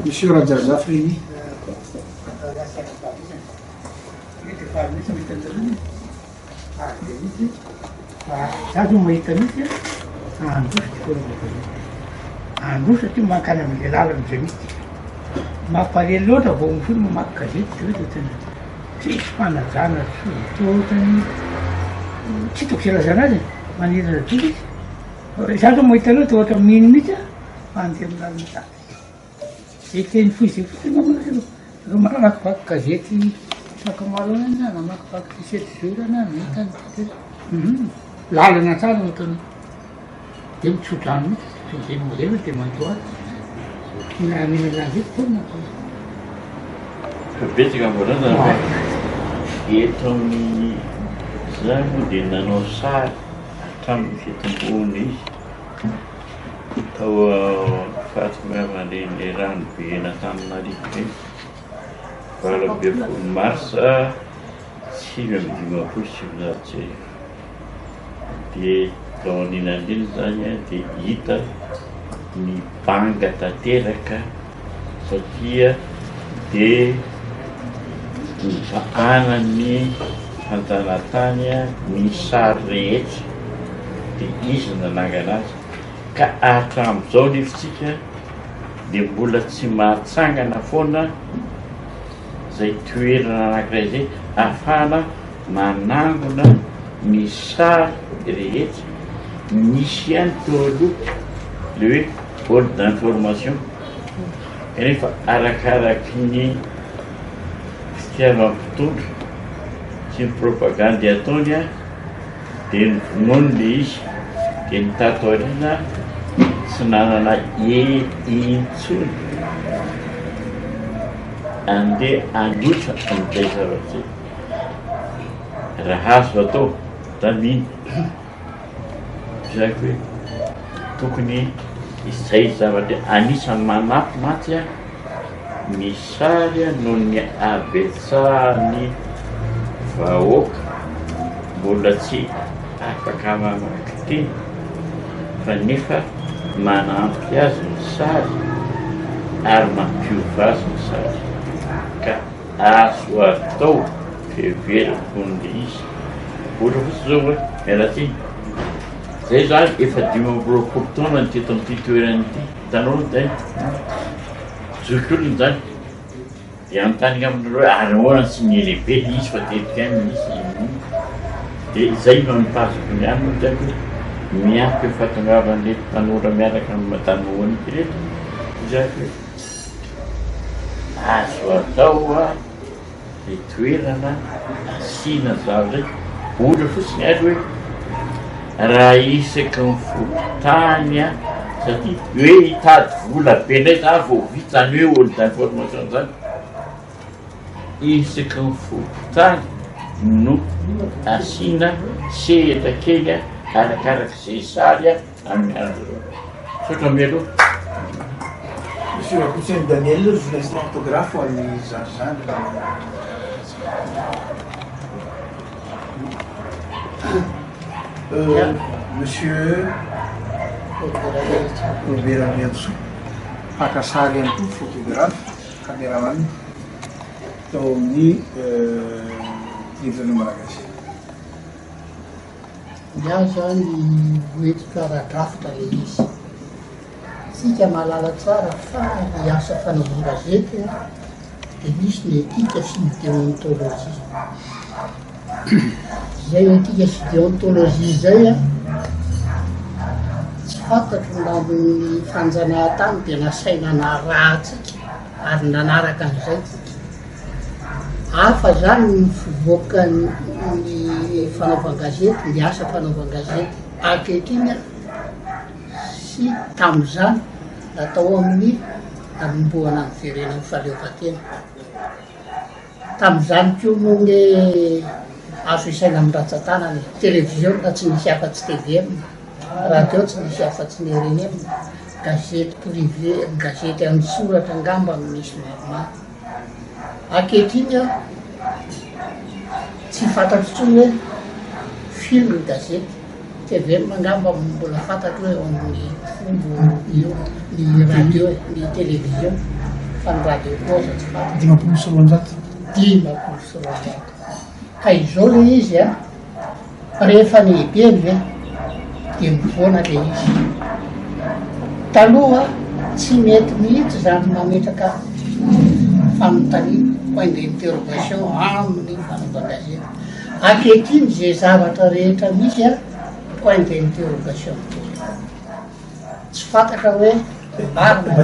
Monsieur Ramambazafy. Satu mahita misy andro satria mankany amin'ilay lalana zay misy mampalely loatra vao mifony mamaky gazety zao de tena tsisy fanajana sototrany tsy toko silazana azy manirana tiky satu mahita loatra ohatra mino mihitsy fanty amin'ny lalana tady zay teny foy zay fotsiny mamaka ro manamakivaka gazety sakamalo na namakivaky 17 jours na mitany lalana tsara ohatrany de mitsodrano mihitsy de modele de mandoaty na minanazy tena betsaka mbolana eto amin'ny zay moa de nanao sary hatramin'ny fitomboana izy tao fahatongavan'le ranobe n'Antananarivo valo be folo marsa 2025 de tao aninandreny zany de hita ny banga tanteraka satria de vahanany fantanantany ny sary rehetra de izy nanangana azy ka hatram'izao nefitsika de mbola tsy mahatsangana foana zay toerana anankiray zay ahafahana manangona ny sary rehetra misy ihany teo aloha le hoe ordre d'information kanefa arakaraky ny fitiavam-pitondra sy ny propagandy ataony a de nono le izy de ny tato arina tsy nanana intsony andeha androtra amin'izay zavatra raha azo atao da mino zay hoe tokony izay zavatra anisany manampy maty a ny sary a noho ny abetsahany vahoaka mbola tsy afaka mamaky teny fa nefa manampy azy ny sary ary mampiova azy ny sary ka azo atao fevery-pon'le izy ohatra fotsy zao hoe mialatsiny zay zany efa 5 taona ny teto amin'ity toerany ity hitanao zay zoky zany de anontany aminareo ary ahoana tsy nilehibe izy fa tetika any izy de zay mampazoko ny any zay hoe miampy eo fahatongavan'le tanora miaraka amin'ny matanoany rehetra zay hoe azo atao a le toerana asina zavatra ohatra fotsiny ary hoe raha isaky ny fototany a satria hoe hitady vola be ndray za vao vitany hoe olo d'information zany isaky ny fototany no asina sehatra kely a arakaraky zay sary a amin'ny andro sotra mialoha Monsieur Rakotoanosy Daniel, journaliste photographe amin'ny zandrizandry. Monsieur Observatoire, pakasary ihany koa photographe, caméraman tao amin'ny livre Madagascar. Iaho zany mety karadrafitra le izy tsika mahalala tsara fa hiasa fanaovana gazety de misy ny etika sy ny déontologie zay etika sy déontologie zay a tsy fantatro nambony fanjanahantany de nasaina narahatsika ary nanaraka an'izay hafa zany ny fivoaka ny fanaovan-gazety ny asa fanaovan-gazety akehitriny sy tam'izany natao amin'ny anomboana ny firenena fahaleovan-tena tam'izany koa moa ny azo isaina amin'ny ratsan-tanany télévision da tsy misy afa-tsy TV aminy radio tsy misy afa-tsy ny reny aminy gazety privé gazety amin'ny soratra angamba misy maromaro akehitriny a tsy fantatro tsony hoe filo ny gazety TV mangamba mbola fantatro hoe amin'ny fombo io ny radio ny télévision fa ny radio koa za tsy fantatro. 500 sy 400. 500 sy 400. Ka izao le izy a rehefa nehibeny ve dia mivoana le izy. Taloha tsy mety mihitsy zany mametraka fanontaniana point d'interrogation amin'ny fanaovana-gazety. Ankehitriny zay zavatra rehetra misy a point d'interrogation. Tsy fantatra hoe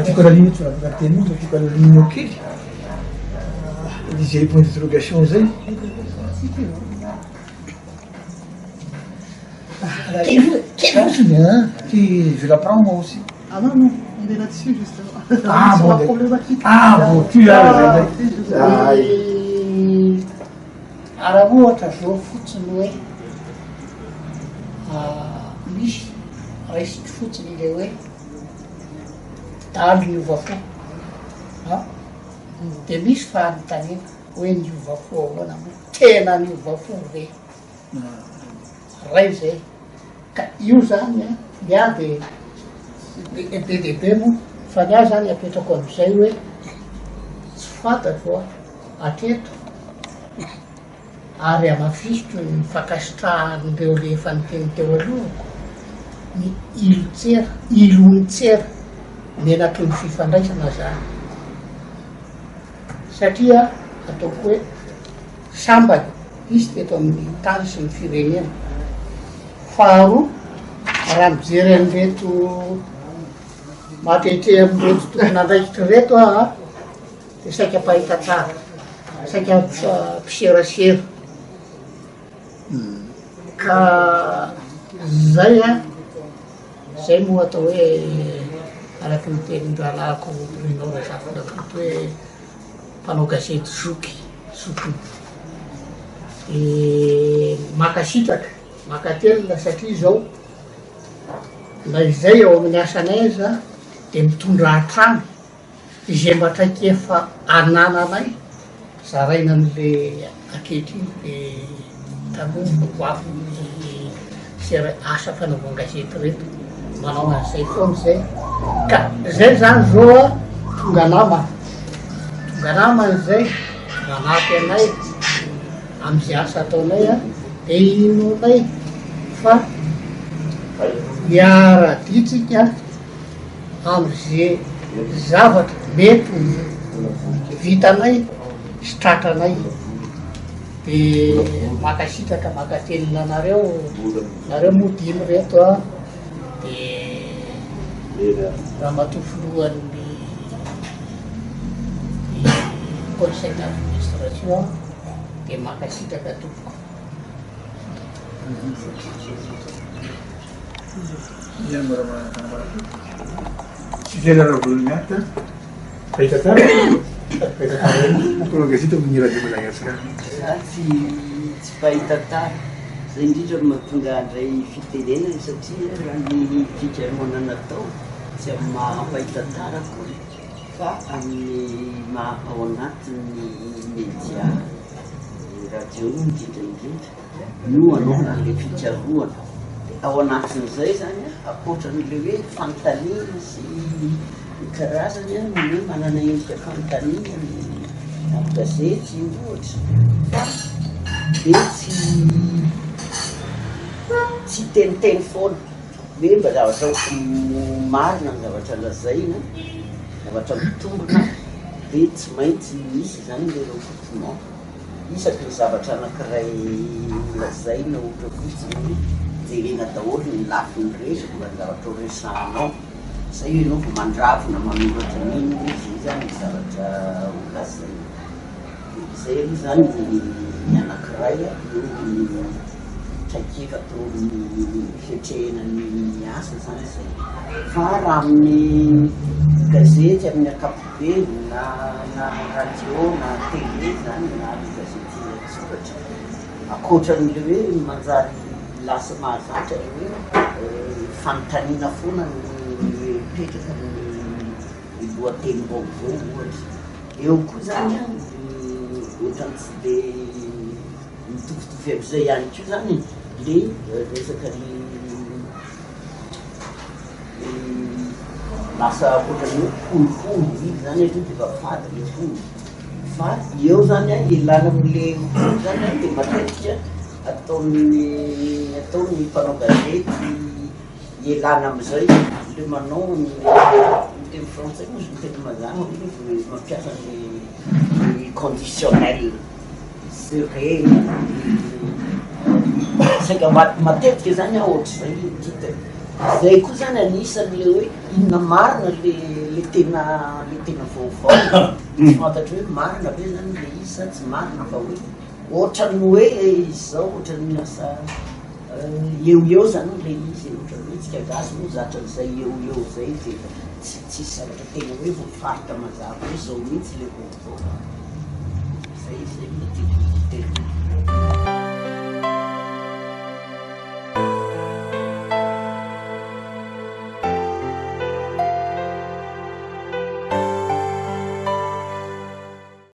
Tiako alaligny tsy afaka teny io, tiako alaligny eo kely. Izay point d'interrogation zay. Qui je la prends moi aussi. Ah non, non, on est là-dessus justement. Ah sur bon, la problématique. Ah bon, tu as raha ohatra zao fotsiny hoe misy raisitry fotsiny le hoe dalo niovafo dia misy fanontaniana hoe niovafo ahoana mo tena niovafo ve ray zay. Ka io zany a miady be dehibe mo fa ny ahy zany apetrako am'izay hoe tsy fantatro atreto ary amafisitro ny fakasitrahan'ireo le efa niteny teo alohako ny Ilontsera menaky ny fifandraisana zany satria ataoko hoe sambany izy teto amin'ny tany sy ny firenena. Faharoa raha mijery an'ireto matetre amin'reto tompon'andraikitra reto dia saika pahita tsara, saika mpiserasera. Ka zay zay moa atao hoe araky ny tenin-dralahako Ramambazafy nakoto hoe mpanao gazety zoky. Makasitraka makatelina satria zao na izay ao amin'ny asanay za dia mitondra hatrany izay matraiky efa anananay zaraina an'le ankehitriny le taloha koafo sy asa fanaovan-gazety reto manao an'izay foana zay. Ka zay zany zao tonga namany zay manampy anay am'izay asa ataonay dia inonay fa hiara-ditsika am'izay zavatra mety vitanay sy tratranay. Dia makasitraka makatelina nareo moa dimy reto dia raha matofolohan'ny conseil d'administration dia makasitraka tompoko. Sujet la volumette. Fahita tsara? Fahita tsara mpanao gazety amin'ny radio Madagascar. Tsy fahita tara zay indrindra no mahatonga andray fitenenana satria raha ny fikamana natao tsy amin'ny mahafahita tara koa fa amin'ny ao anatin'ny média radio indrindra no anaona le fitsaroana. Ao anatin'izay zany akoatran'le hoe fanontaniana sy ny karazany no manana endrika fanontaniana amin'ny gazety ohatra fa dia tsy teniteny foana hoe mba zavatra marina ny zavatra lazaina zavatra mitombona dia tsy maintsy misy zany le recouvrement isaky ny zavatra anankiray lazaina ohatra fotsiny jerena daholo ny lafy ny resaka mba ny zavatra horesanao zay hoe anao vo mandravona manoratra n'iny izy zany ny zavatra holazaina. Zay aloha zany ny anankiray eo traikefa atao ny fetrehanany asa zany zay. Fa raha amin'ny gazety amin'ny ankapobeny na radio na télé zany na gazety soratra akoatran'le hoe manjary lasa mahazatra hoe fanontaniana foana ny petraka ny lohatenim-baovao ohatra. Eo koa zany ohatrany tsy dia mitovitovy am'izay ihany koa zany le resaka le lasa ohatrany hoe folo izy zany aloha de efa fady le folo fa eo zany a ilana am'le folo zany a de matetika ataony mpanao gazety ielana am'izay le manao miteny français moa ny teny mazana mampiasa le conditionnel serait saika matetika zany a ohatry zay le dita zay koa zany anisan'le hoe inona marina le tena vaovao tsy fantatry hoe marina be zany le izy sa tsy marina fa hoe ohatrany hoe izy zao ohatrany asa eo zany le izy ohatrany hoe tsika gasy moa zatra zay eo zay de tsy zavatra tena hoe voafaritra mazava hoe zao mihitsy le vaovao zay zay mety.